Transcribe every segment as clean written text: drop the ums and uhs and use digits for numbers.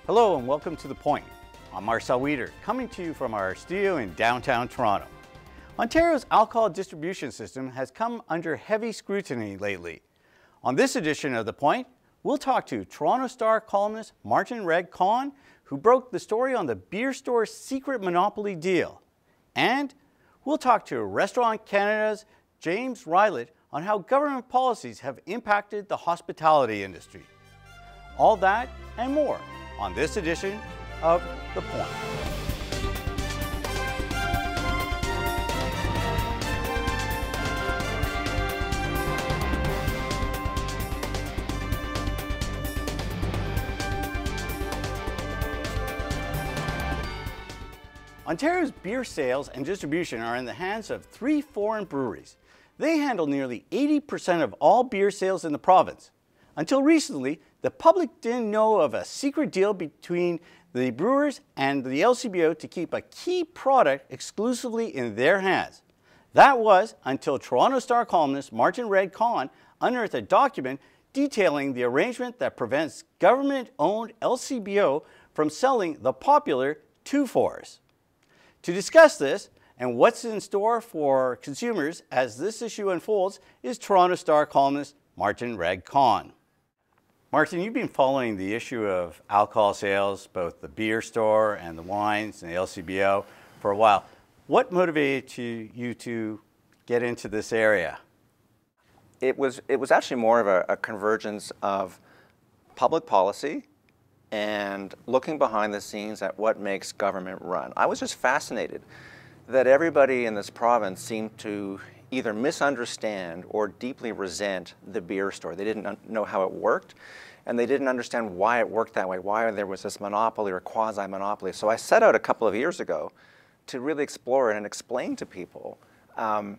Hello and welcome to The Point. I'm Marcel Wieder, coming to you from our studio in downtown Toronto. Ontario's alcohol distribution system has come under heavy scrutiny lately. On this edition of The Point, we'll talk to Toronto Star columnist Martin Regg Cohn, who broke the story on the beer store's secret monopoly deal. And we'll talk to Restaurant Canada's James Rylett on how government policies have impacted the hospitality industry. All that and more on this edition of The Point. Ontario's beer sales and distribution are in the hands of 3 foreign breweries. They handle nearly 80% of all beer sales in the province. Until recently, the public didn't know of a secret deal between the brewers and the LCBO to keep a key product exclusively in their hands. That was until Toronto Star columnist Martin Regg Cohn unearthed a document detailing the arrangement that prevents government-owned LCBO from selling the popular 2-4s. To discuss this and what's in store for consumers as this issue unfolds is Toronto Star columnist Martin Regg Cohn. Martin, you've been following the issue of alcohol sales, both the beer store and the wines and the LCBO, for a while. What motivated you to get into this area? It was actually more of a convergence of public policy and looking behind the scenes at what makes government run. I was just fascinated that everybody in this province seemed to either misunderstand or deeply resent the beer store. They didn't know how it worked, and they didn't understand why it worked that way, why there was this monopoly or quasi-monopoly. So I set out a couple of years ago to really explore it and explain to people how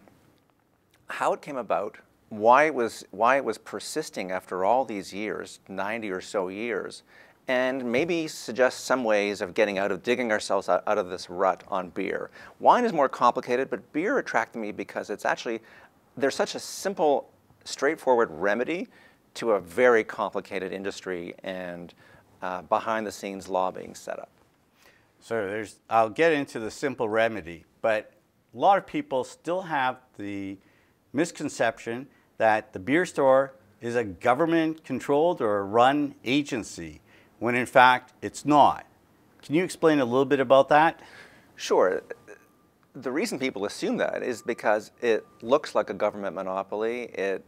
it came about, why it was persisting after all these years, 90 or so years, and maybe suggest some ways of digging ourselves out of this rut on beer. Wine is more complicated, but beer attracted me because there's such a simple, straightforward remedy to a very complicated industry and behind-the-scenes lobbying setup. So I'll get into the simple remedy, but a lot of people still have the misconception that the beer store is a government-controlled or run agency, when in fact it's not. Can you explain a little bit about that? Sure. The reason people assume that is because it looks like a government monopoly, it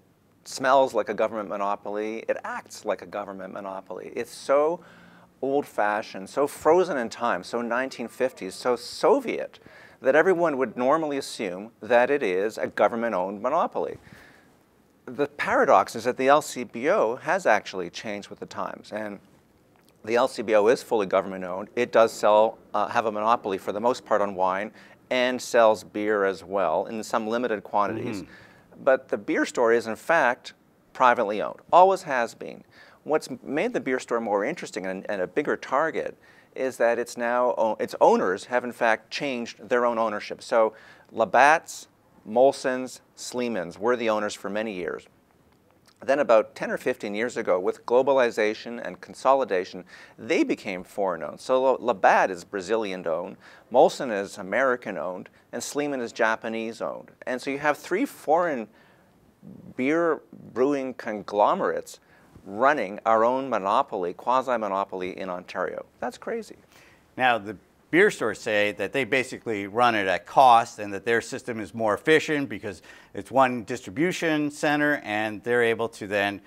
smells like a government monopoly, it acts like a government monopoly. It's so old-fashioned, so frozen in time, so 1950s, so Soviet, that everyone would normally assume that it is a government-owned monopoly. The paradox is that the LCBO has actually changed with the times, and the LCBO is fully government-owned. It does have a monopoly for the most part on wine and sells beer as well in some limited quantities. But the beer store is, in fact, privately owned, always has been. What's made the beer store more interesting and a bigger target is that its owners have, in fact, changed their own ownership. So Labatt's, Molson's, Sleeman's were the owners for many years. Then about 10 or 15 years ago, with globalization and consolidation, they became foreign-owned. So Labatt is Brazilian-owned, Molson is American-owned, and Sleeman is Japanese-owned. And so you have 3 foreign beer brewing conglomerates running our own monopoly, quasi-monopoly in Ontario. That's crazy. Now, the beer stores say that they basically run it at cost and that their system is more efficient because it's one distribution center and they're able to then,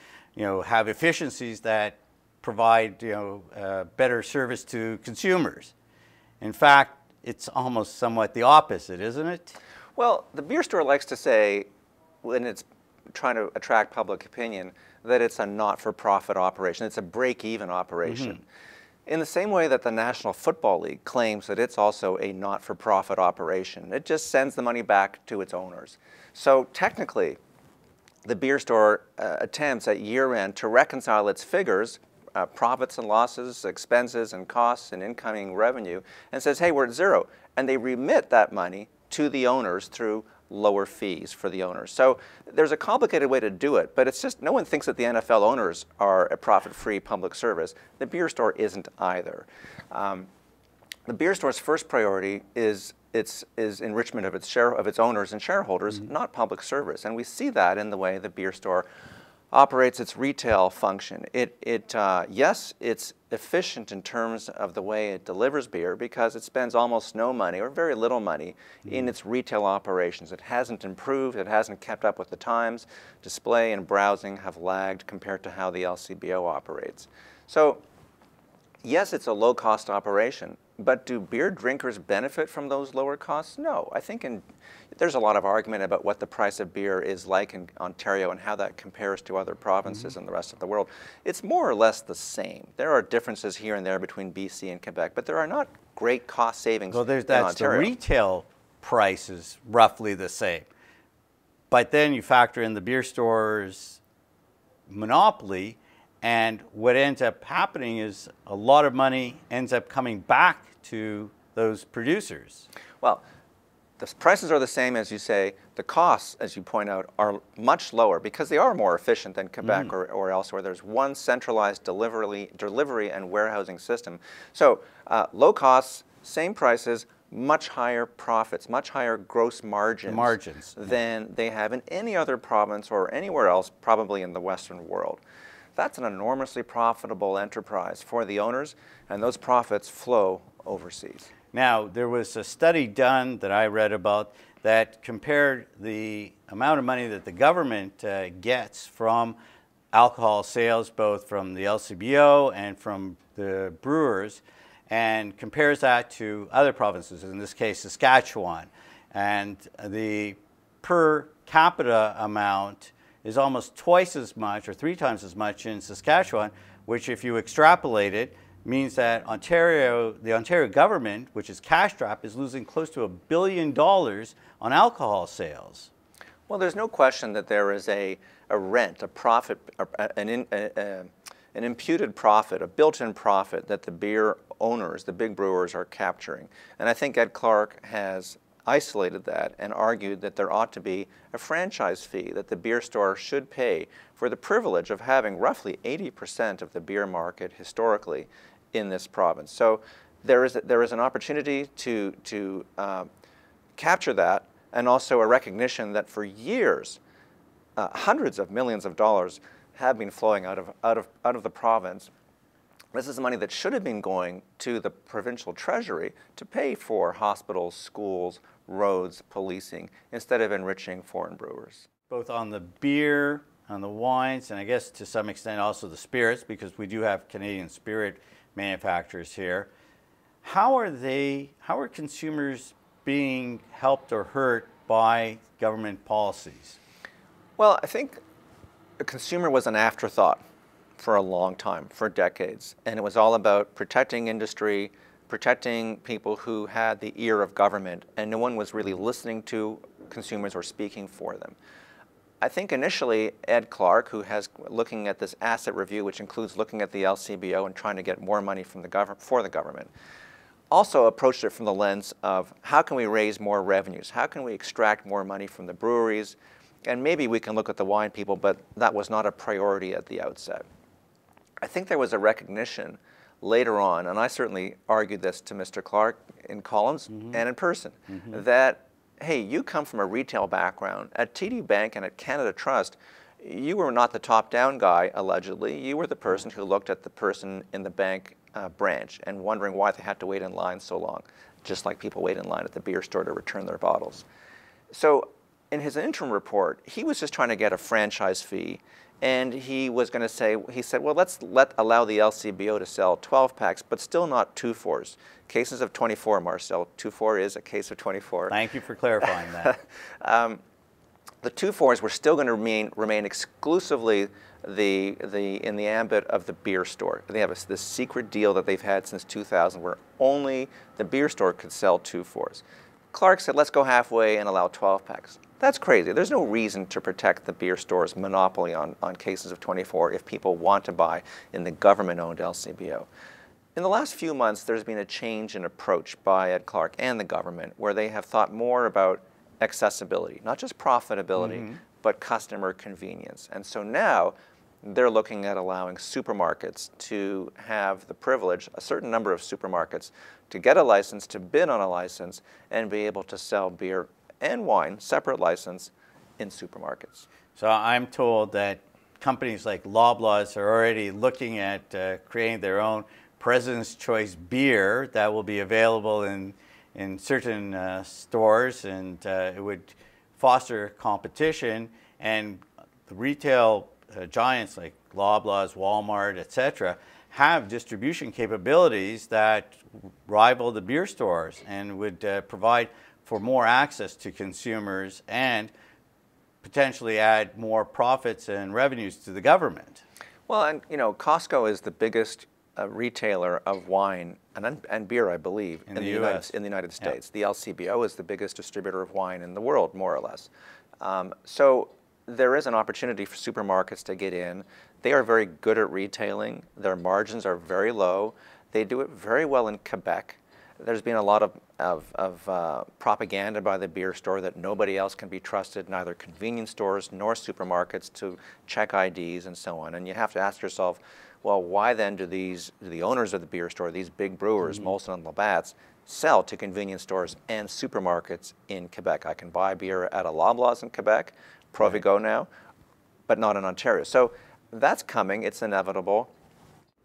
have efficiencies that provide, better service to consumers. In fact, it's almost somewhat the opposite, isn't it? Well, the beer store likes to say, when it's trying to attract public opinion, that it's a not-for-profit operation. It's a break-even operation. In the same way that the National Football League claims that it's also a not-for-profit operation. It just sends the money back to its owners. So technically, the beer store attempts at year-end to reconcile its figures, profits and losses, expenses and costs and incoming revenue, and says, hey, we're at zero. And they remit that money to the owners through lower fees for the owners. So there's a complicated way to do it, but it's just no one thinks that the NFL owners are a profit-free public service. The beer store isn't either. The beer store's first priority is enrichment of its owners and shareholders, not public service. And we see that in the way the beer store operates its retail function. Yes, it's efficient in terms of the way it delivers beer because it spends almost no money or very little money in its retail operations. It hasn't improved, it hasn't kept up with the times. Display and browsing have lagged compared to how the LCBO operates. So yes, it's a low-cost operation, but do beer drinkers benefit from those lower costs? No. I think there's a lot of argument about what the price of beer is like in Ontario and how that compares to other provinces in the rest of the world. It's more or less the same. There are differences here and there between BC and Quebec, but there are not great cost savings in Ontario. The retail price is roughly the same. But then you factor in the beer store's monopoly, and what ends up happening is a lot of money ends up coming back to those producers. Well, the prices are the same, as you say. The costs, as you point out, are much lower because they are more efficient than Quebec or elsewhere. There's one centralized delivery and warehousing system. So low costs, same prices, much higher profits, much higher gross margins than they have in any other province or anywhere else, probably in the Western world. That's an enormously profitable enterprise for the owners, and those profits flow overseas. Now, there was a study done that I read about that compared the amount of money that the government gets from alcohol sales, both from the LCBO and from the brewers, and compares that to other provinces, in this case Saskatchewan. And the per capita amount is almost twice as much or 3 times as much in Saskatchewan, which if you extrapolate it, means that the Ontario government, which is cash-strapped, is losing close to $1 billion on alcohol sales. Well, there's no question that there is a rent, a profit, an imputed profit, a built-in profit that the beer owners, the big brewers, are capturing. And I think Ed Clark has isolated that and argued that there ought to be a franchise fee that the beer store should pay for the privilege of having roughly 80% of the beer market historically in this province. So there is an opportunity to capture that, and also a recognition that for years, hundreds of millions of dollars have been flowing out of the province. This is money that should have been going to the provincial treasury to pay for hospitals, schools, roads, policing, instead of enriching foreign brewers. Both on the beer, on the wines, and I guess to some extent also the spirits, because we do have Canadian spirit manufacturers here. How are consumers being helped or hurt by government policies? Well, I think the consumer was an afterthought for a long time, for decades. And it was all about protecting industry, protecting people who had the ear of government, and no one was really listening to consumers or speaking for them. I think initially Ed Clark, who has looking at this asset review, which includes looking at the LCBO and trying to get more money from for the government, also approached it from the lens of how can we raise more revenues? How can we extract more money from the breweries? And maybe we can look at the wine people, but that was not a priority at the outset. I think there was a recognition later on, and I certainly argued this to Mr. Clark in columns and in person, that, hey, you come from a retail background. At TD Bank and at Canada Trust, you were not the top-down guy, allegedly. You were the person who looked at the person in the bank branch and wondering why they had to wait in line so long, just like people wait in line at the beer store to return their bottles. So in his interim report, he was just trying to get a franchise fee, and he was going to say, he said, well, let's allow the LCBO to sell 12-packs, but still not 2-4s. Cases of 24, Marcel. 2-4 is a case of 24. Thank you for clarifying that. The 2-4s were still going to remain exclusively in the ambit of the beer store. They have this secret deal that they've had since 2000 where only the beer store could sell 2-4s. Clark said, let's go halfway and allow 12-packs. That's crazy. There's no reason to protect the beer store's monopoly on cases of 24 if people want to buy in the government-owned LCBO. In the last few months, there's been a change in approach by Ed Clark and the government where they have thought more about accessibility, not just profitability, but customer convenience. And so now they're looking at allowing supermarkets to have the privilege, a certain number of supermarkets, to get a license, to bid on a license, and be able to sell beer and wine, separate license, in supermarkets. So I'm told that companies like Loblaws are already looking at creating their own President's Choice beer that will be available in certain stores, and it would foster competition, and the retail giants like Loblaws, Walmart, etc. have distribution capabilities that rival the beer stores and would provide for more access to consumers and potentially add more profits and revenues to the government. Well, and you know, Costco is the biggest retailer of wine and beer, I believe, in the United States. The LCBO is the biggest distributor of wine in the world, more or less. So there is an opportunity for supermarkets to get in. They are very good at retailing. Their margins are very low. They do it very well in Quebec. There's been a lot of propaganda by the beer store that nobody else can be trusted, neither convenience stores nor supermarkets, to check IDs and so on. And you have to ask yourself, well, why then do the owners of the beer store, these big brewers, Molson and Labatt's, sell to convenience stores and supermarkets in Quebec? I can buy beer at a Loblaws in Quebec, Provigo now, but not in Ontario. So that's coming. It's inevitable.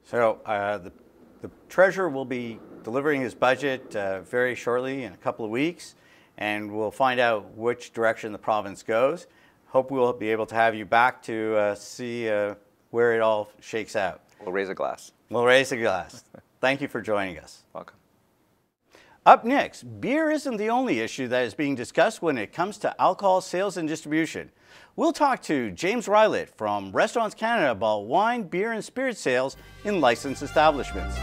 So the Treasurer will be delivering his budget very shortly, in a couple of weeks, and we'll find out which direction the province goes. Hope we'll be able to have you back to see where it all shakes out. We'll raise a glass. We'll raise a glass. Thank you for joining us. Welcome. Up next, beer isn't the only issue that is being discussed when it comes to alcohol sales and distribution. We'll talk to James Rylett from Restaurants Canada about wine, beer, and spirit sales in licensed establishments.